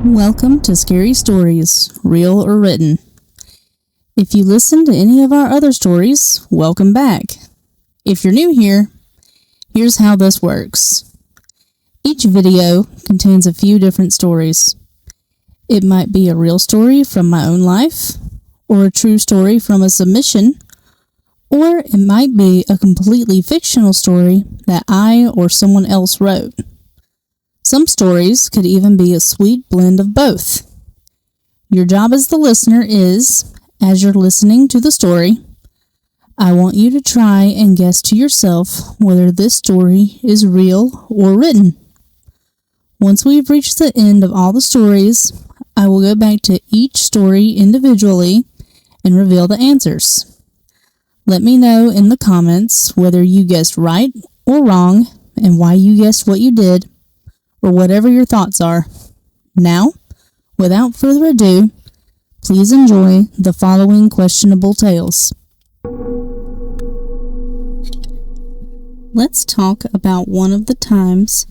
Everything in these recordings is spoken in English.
Welcome to Scary Stories, Real or Written. If you listened to any of our other stories, welcome back. If you're new here, here's how this works. Each video contains a few different stories. It might be a real story from my own life, or a true story from a submission, or it might be a completely fictional story that I or someone else wrote. Some stories could even be a sweet blend of both. Your job as the listener is, as you're listening to the story, I want you to try and guess to yourself whether this story is real or written. Once we've reached the end of all the stories, I will go back to each story individually and reveal the answers. Let me know in the comments whether you guessed right or wrong and why you guessed what you did, or whatever your thoughts are. Now, without further ado, please enjoy the following questionable tales. Let's talk about one of the times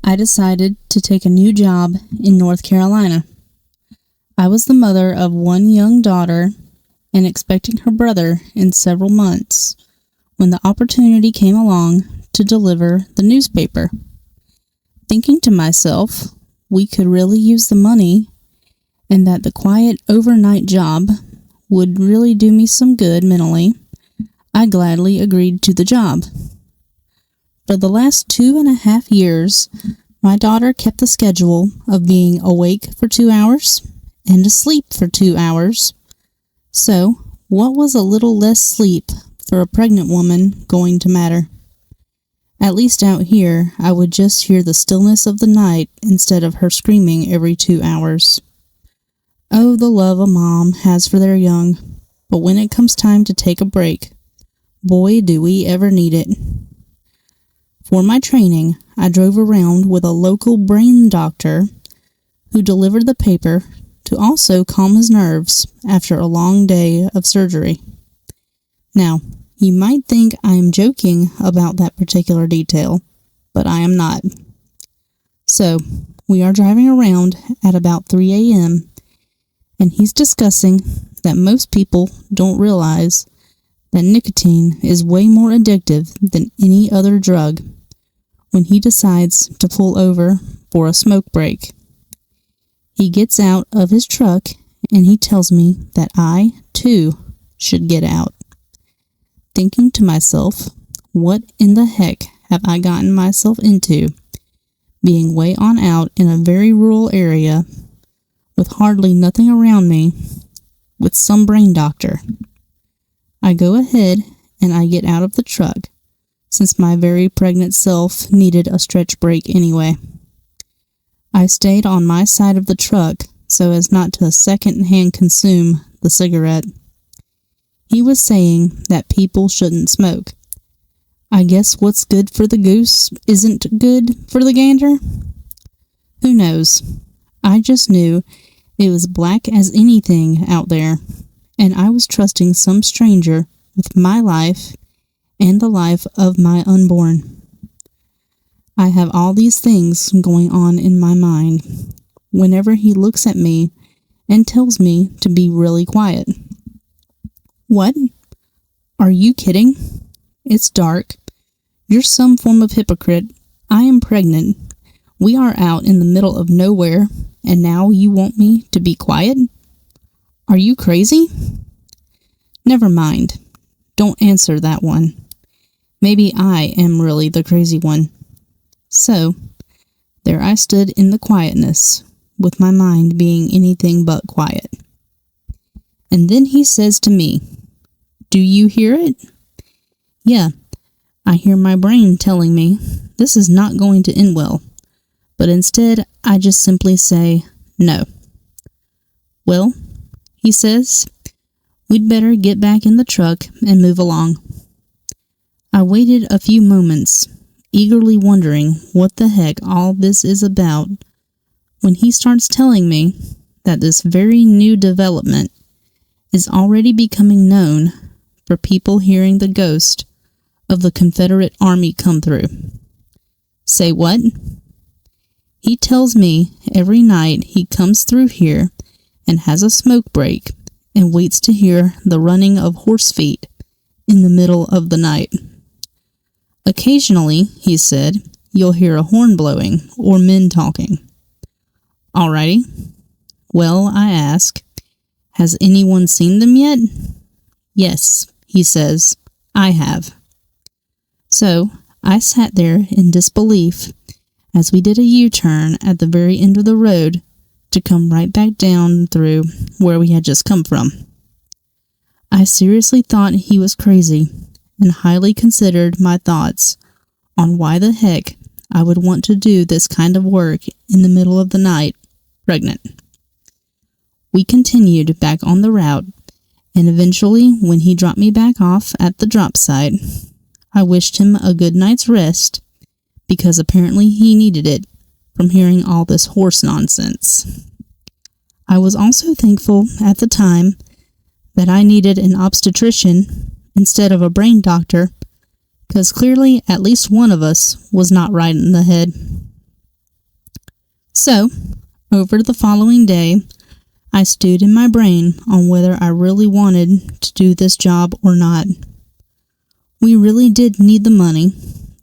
I decided to take a new job in North Carolina. I was the mother of one young daughter and expecting her brother in several months when the opportunity came along to deliver the newspaper. Thinking to myself, we could really use the money and that the quiet overnight job would really do me some good mentally, I gladly agreed to the job. For the last 2.5 years, my daughter kept the schedule of being awake for 2 hours and asleep for 2 hours. So, what was a little less sleep for a pregnant woman going to matter? At least out here, I would just hear the stillness of the night instead of her screaming every 2 hours. Oh, the love a mom has for their young, but when it comes time to take a break, boy, do we ever need it. For my training, I drove around with a local brain doctor who delivered the paper to also calm his nerves after a long day of surgery. Now, you might think I am joking about that particular detail, but I am not. So, we are driving around at about 3 a.m., and he's discussing that most people don't realize that nicotine is way more addictive than any other drug when he decides to pull over for a smoke break. He gets out of his truck and he tells me that I, too, should get out. Thinking to myself, what in the heck have I gotten myself into, being way on out in a very rural area with hardly nothing around me, with some brain doctor. I go ahead and I get out of the truck, since my very pregnant self needed a stretch break anyway. I stayed on my side of the truck so as not to second-hand consume the cigarette. He was saying that people shouldn't smoke. I guess what's good for the goose isn't good for the gander? Who knows? I just knew it was black as anything out there, and I was trusting some stranger with my life and the life of my unborn. I have all these things going on in my mind whenever he looks at me and tells me to be really quiet. What? Are you kidding? It's dark. You're some form of hypocrite. I am pregnant. We are out in the middle of nowhere, and now you want me to be quiet? Are you crazy? Never mind. Don't answer that one. Maybe I am really the crazy one. So, there I stood in the quietness, with my mind being anything but quiet. And then he says to me, "Do you hear it?" Yeah, I hear my brain telling me this is not going to end well, but instead I just simply say no. Well, he says, we'd better get back in the truck and move along. I waited a few moments, eagerly wondering what the heck all this is about, when he starts telling me that this very new development is already becoming known for people hearing the ghost of the Confederate Army come through. Say what? He He tells me every night he comes through here and has a smoke break and waits to hear the running of horse feet in the middle of the night. Occasionally, he said, you'll hear a horn blowing or men talking. Alrighty. Well, I ask, has anyone seen them yet? Yes, he says, I have. So, I sat there in disbelief as we did a U-turn at the very end of the road to come right back down through where we had just come from. I seriously thought he was crazy and highly considered my thoughts on why the heck I would want to do this kind of work in the middle of the night, pregnant. We continued back on the route, and eventually, when he dropped me back off at the drop site, I wished him a good night's rest, because apparently he needed it from hearing all this horse nonsense. I was also thankful at the time that I needed an obstetrician instead of a brain doctor, because clearly at least one of us was not right in the head. So, over the following day, I stewed in my brain on whether I really wanted to do this job or not. We really did need the money.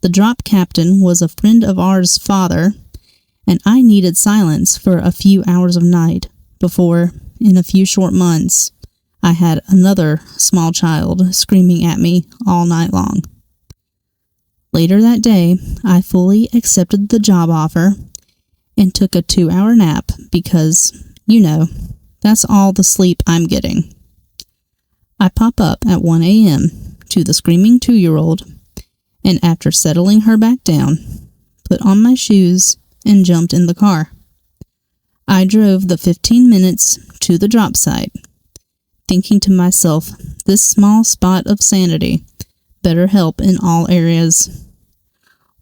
The drop captain was a friend of ours' father, and I needed silence for a few hours of night before, in a few short months, I had another small child screaming at me all night long. Later that day, I fully accepted the job offer and took a 2-hour nap because, that's all the sleep I'm getting. I pop up at 1 a.m. to the screaming 2-year-old, and after settling her back down, put on my shoes and jumped in the car. I drove the 15 minutes to the drop site, thinking to myself, this small spot of sanity better help in all areas.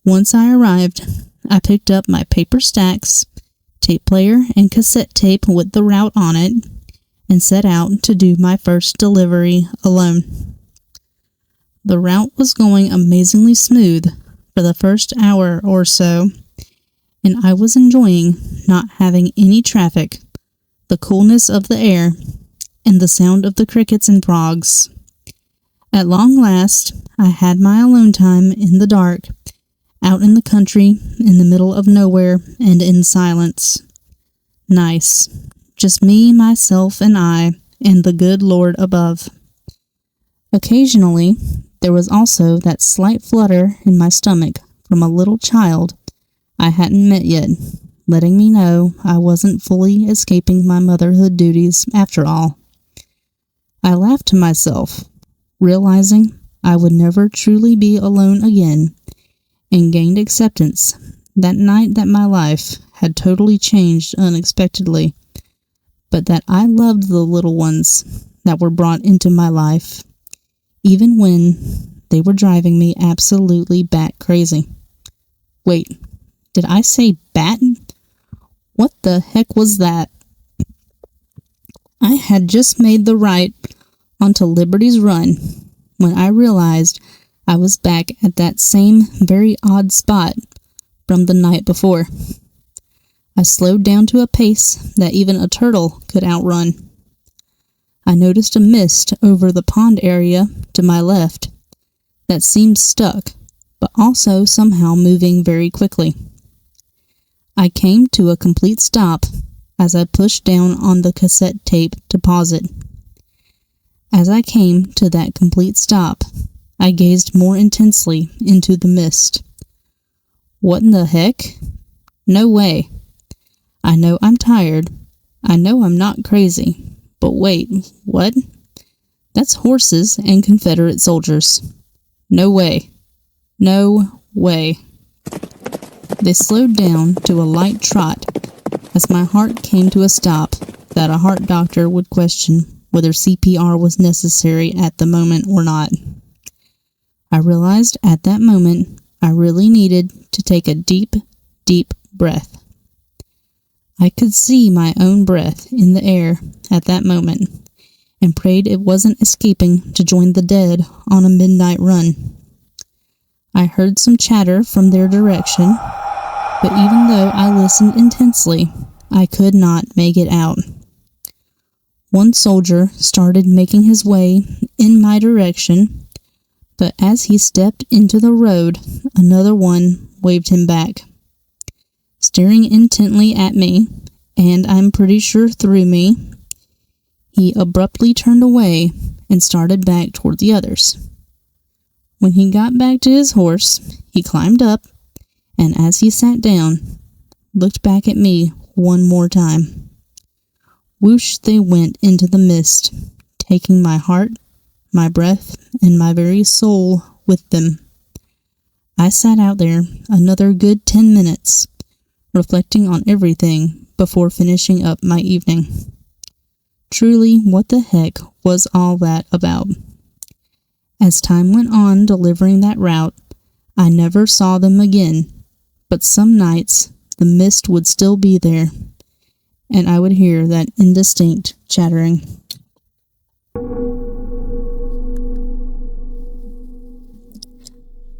Once I arrived, I picked up my paper stacks, tape player, and cassette tape with the route on it, and set out to do my first delivery alone. The route was going amazingly smooth for the first hour or so, and I was enjoying not having any traffic, the coolness of the air, and the sound of the crickets and frogs. At long last, I had my alone time in the dark, out in the country, in the middle of nowhere, and in silence. Nice. Just me, myself, and I, and the good Lord above. Occasionally, there was also that slight flutter in my stomach from a little child I hadn't met yet, letting me know I wasn't fully escaping my motherhood duties after all. I laughed to myself, realizing I would never truly be alone again, and gained acceptance that night that my life had totally changed unexpectedly, but that I loved the little ones that were brought into my life, even when they were driving me absolutely bat crazy. Wait, did I say bat? What the heck was that? I had just made the right onto Liberty's Run when I realized I was back at that same very odd spot from the night before. I slowed down to a pace that even a turtle could outrun. I noticed a mist over the pond area to my left that seemed stuck, but also somehow moving very quickly. I came to a complete stop as I pushed down on the cassette tape to pause it. As I came to that complete stop, I gazed more intensely into the mist. What in the heck? No way. I know I'm tired. I know I'm not crazy. But wait, what? That's horses and Confederate soldiers. No way. No way. They slowed down to a light trot as my heart came to a stop that a heart doctor would question whether CPR was necessary at the moment or not. I realized at that moment I really needed to take a deep, deep breath. I could see my own breath in the air at that moment and prayed it wasn't escaping to join the dead on a midnight run. I heard some chatter from their direction, but even though I listened intensely, I could not make it out. One soldier started making his way in my direction, but as he stepped into the road, another one waved him back. Staring intently at me, and I'm pretty sure through me, he abruptly turned away and started back toward the others. When he got back to his horse, he climbed up, and as he sat down, looked back at me one more time. Whoosh they went into the mist, taking my heart, my breath, and my very soul with them. I sat out there another good 10 minutes, reflecting on everything before finishing up my evening. Truly, what the heck was all that about? As time went on delivering that route, I never saw them again, but some nights the mist would still be there, and I would hear that indistinct chattering.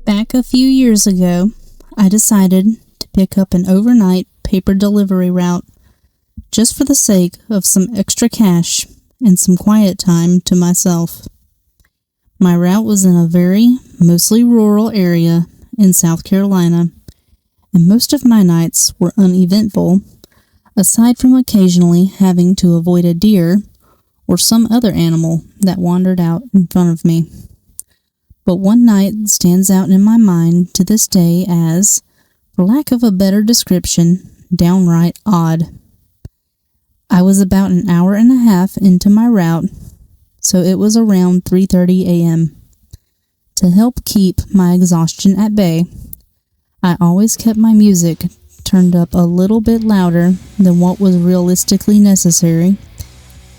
Back a few years ago, I decided to pick up an overnight paper delivery route just for the sake of some extra cash and some quiet time to myself. My route was in a very, mostly rural area in South Carolina, and most of my nights were uneventful, aside from occasionally having to avoid a deer or some other animal that wandered out in front of me. But one night stands out in my mind to this day as, for lack of a better description, downright odd. I was about an hour and a half into my route, so it was around 3:30 a.m. To help keep my exhaustion at bay, I always kept my music turned up a little bit louder than what was realistically necessary,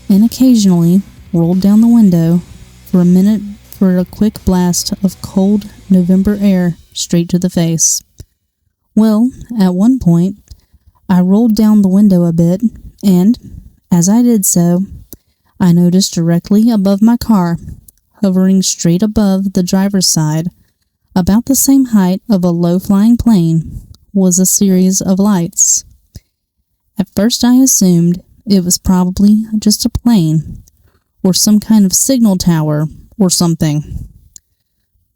and occasionally rolled down the window for a minute for a quick blast of cold November air straight to the face. Well, at one point, I rolled down the window a bit, and, as I did so, I noticed directly above my car, hovering straight above the driver's side, about the same height of a low-flying plane, was a series of lights. At first I assumed it was probably just a plane, or some kind of signal tower, or something.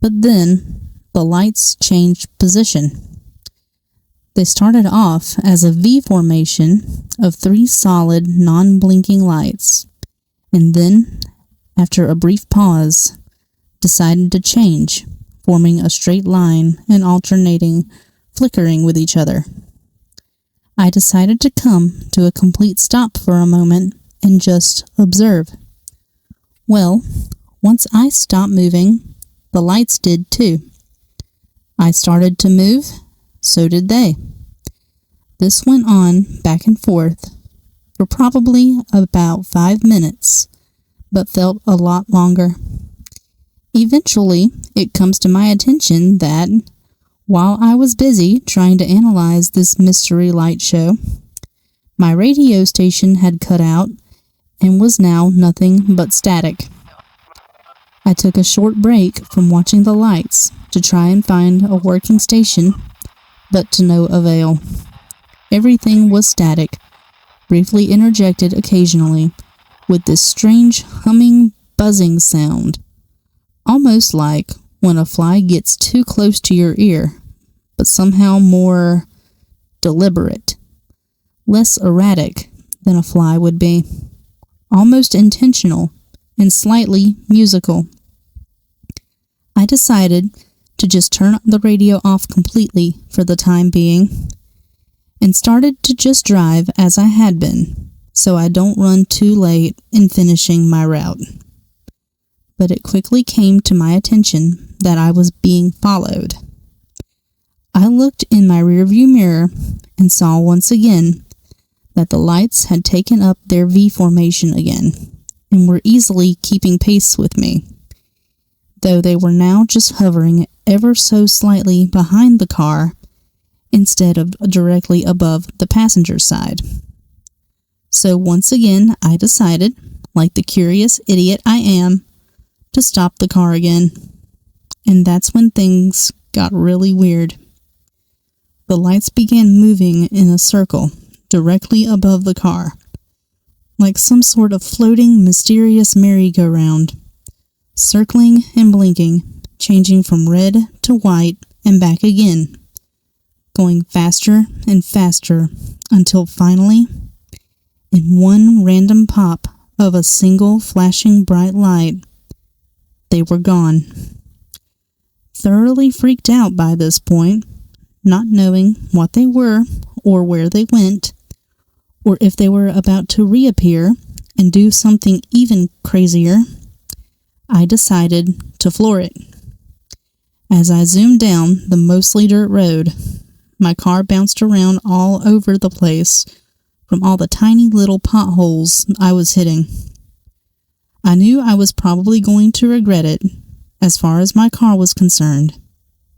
But then, the lights changed position. They started off as a V formation of 3 solid, non-blinking lights, and then, after a brief pause, decided to change, forming a straight line and alternating, flickering with each other. I decided to come to a complete stop for a moment and just observe. Well, once I stopped moving, the lights did too. I started to move, so did they. This went on back and forth for probably about 5 minutes, but felt a lot longer. Eventually, it comes to my attention that, while I was busy trying to analyze this mystery light show, my radio station had cut out and was now nothing but static. I took a short break from watching the lights to try and find a working station, but to no avail. Everything was static, briefly interjected occasionally with this strange humming, buzzing sound, almost like when a fly gets too close to your ear, but somehow more deliberate, less erratic than a fly would be, almost intentional and slightly musical. I decided to just turn the radio off completely for the time being, and started to just drive as I had been, so I don't run too late in finishing my route. But it quickly came to my attention that I was being followed. I looked in my rearview mirror and saw once again that the lights had taken up their V formation again and were easily keeping pace with me, though they were now just hovering ever so slightly behind the car instead of directly above the passenger side. So once again, I decided, like the curious idiot I am, to stop the car again. And that's when things got really weird. The lights began moving in a circle directly above the car, like some sort of floating, mysterious merry-go-round, circling and blinking, changing from red to white and back again, going faster and faster until finally, in one random pop of a single flashing bright light, they were gone. Thoroughly freaked out by this point, not knowing what they were or where they went, or if they were about to reappear and do something even crazier, I decided to floor it. As I zoomed down the mostly dirt road, my car bounced around all over the place from all the tiny little potholes I was hitting. I knew I was probably going to regret it as far as my car was concerned,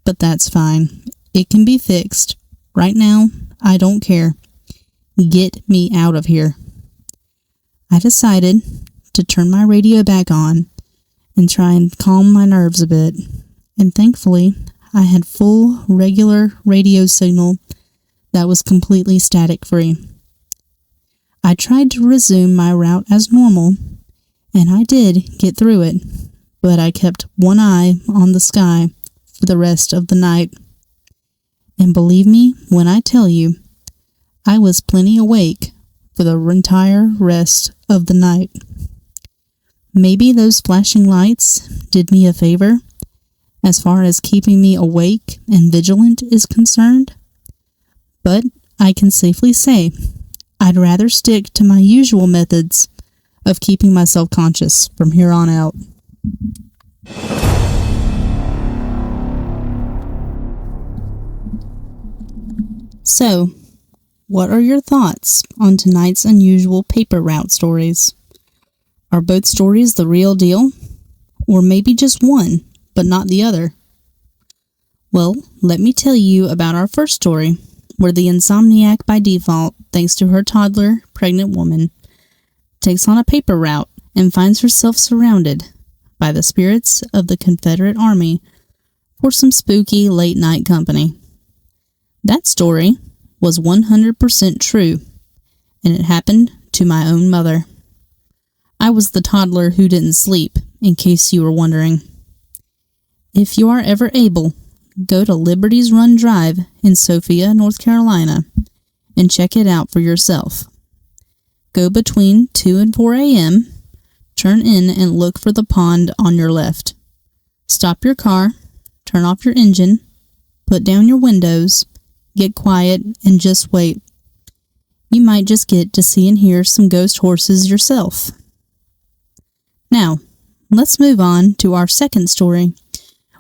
but that's fine. It can be fixed. Right now, I don't care. Get me out of here. I decided to turn my radio back on and try and calm my nerves a bit, and thankfully, I had full, regular radio signal that was completely static-free. I tried to resume my route as normal, and I did get through it, but I kept one eye on the sky for the rest of the night. And believe me when I tell you, I was plenty awake for the entire rest of the night. Maybe those flashing lights did me a favor as far as keeping me awake and vigilant is concerned, but I can safely say I'd rather stick to my usual methods of keeping myself conscious from here on out. So, what are your thoughts on tonight's unusual paper route stories? Are both stories the real deal? Or maybe just one, but not the other? Well, let me tell you about our first story, where the insomniac by default, thanks to her toddler, pregnant woman, takes on a paper route and finds herself surrounded by the spirits of the Confederate Army for some spooky late-night company. That story was 100% true, and it happened to my own mother. I was the toddler who didn't sleep, in case you were wondering. If you are ever able, go to Liberty's Run Drive in Sophia, North Carolina, and check it out for yourself. Go between 2 and 4 a.m., turn in and look for the pond on your left. Stop your car, turn off your engine, put down your windows, get quiet, and just wait. You might just get to see and hear some ghost horses yourself. Now, let's move on to our second story,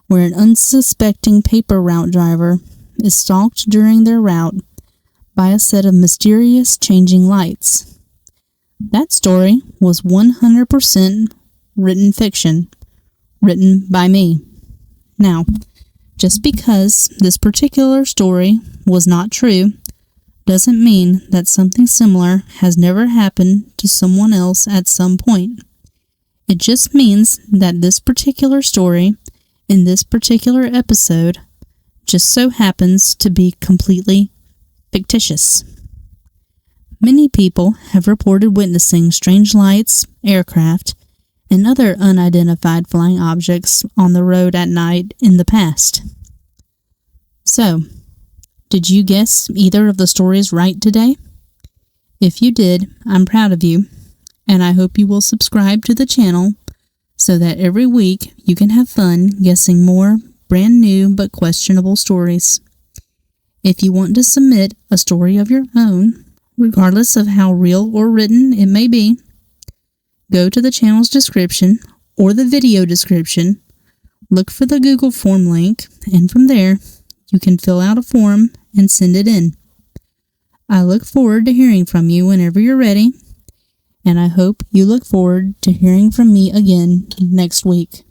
where an unsuspecting paper route driver is stalked during their route by a set of mysterious changing lights. That story was 100% written fiction, written by me. Now, just because this particular story was not true doesn't mean that something similar has never happened to someone else at some point. It just means that this particular story in this particular episode just so happens to be completely fictitious. Many people have reported witnessing strange lights, aircraft, and other unidentified flying objects on the road at night in the past. So, did you guess either of the stories right today? If you did, I'm proud of you, and I hope you will subscribe to the channel so that every week you can have fun guessing more brand new but questionable stories. If you want to submit a story of your own, regardless of how real or written it may be, go to the channel's description or the video description, look for the Google form link, and from there, you can fill out a form and send it in. I look forward to hearing from you whenever you're ready, and I hope you look forward to hearing from me again next week.